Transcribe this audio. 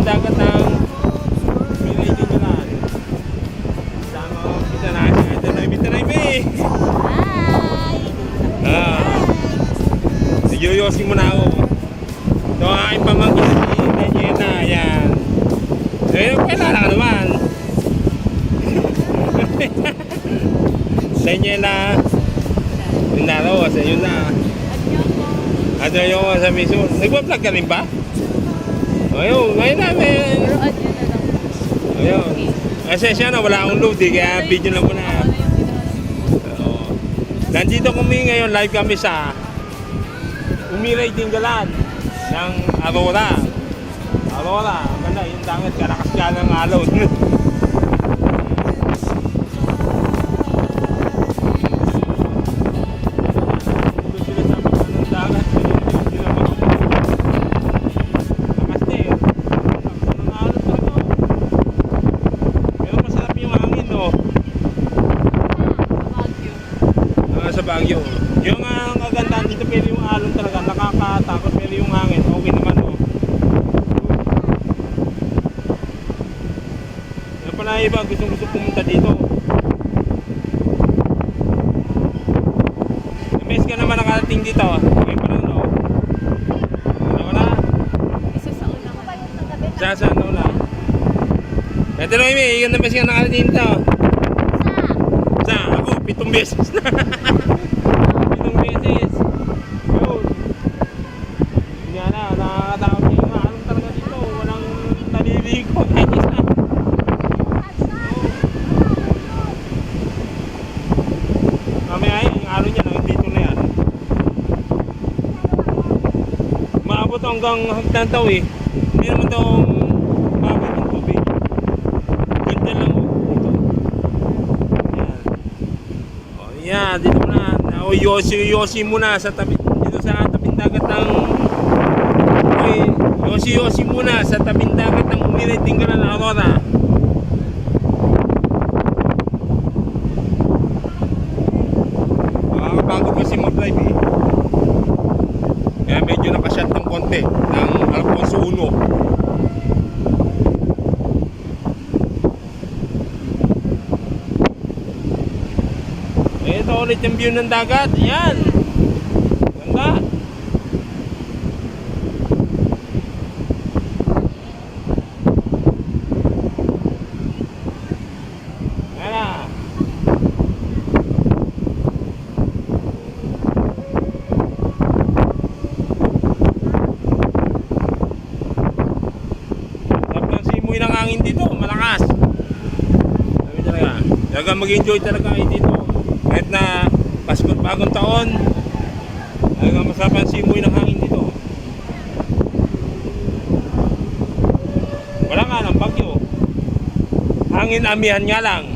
dagat ng Pinay Dingalan. Sama ko kita na siya. Ito na yung Hi! Yoyosin mo na ako. Ito ang aking pamangkin si Daniela. Ayan. Ayun, kailangan ka naman. Daniela. Yun na raw. Yun na. Ano yung sa miso? Nagpa-vlog ka rin ba? Ayun, ngayon namin. Ayun. Kasi siya na wala akong load eh. Kaya video lang muna. Nandito kami ngayon. Live kami sa Umiray Dingalan ng Aurora. Aurora, ganda yung dagat, karakas ka ng alaw. Sa Baguio. Yung kagandahan dito, pero yung alon talaga nakakatakot, pero yung hangin okay naman oh. Kaya pala iba gusto pumunta dito. May ka naman nakarating dito. Okay pa lang no. Wala. Isa sa una ka. Sa una. Ito na may ikan na beses ka nakarating dito. Sa ako 7 beses na. 7 beses. Yun. Yan na, nakakatakot niya yung alon talaga dito. Walang naliligo kahit isa. Mamaya yung alon niya dito na yan. Maabot hanggang hagdan daw eh. Hindi naman daw maabot yung tubig. Ganda lang oh. Yeah, dito na. O yosi muna sa tabi dito sa tabing dagat ng yosi muna sa tabing dagat ng Umiray Dingalan ng Aurora. Bago kasi mag-live eh. Kaya medyo nakashot ng konti ng Alfonso 1. Ito ulit yung view ng dagat. Ayan. Ganda. Ayan na. Sarap ng simoy ng hangin dito. Malakas. Sabi talaga. Talaga mag-enjoy talaga kayo dito. Kahit na Pasko at Bagong Taon, talagang masarap ang simoy ng hangin dito. Wala nga ng bagyo. Hangin amihan nga lang.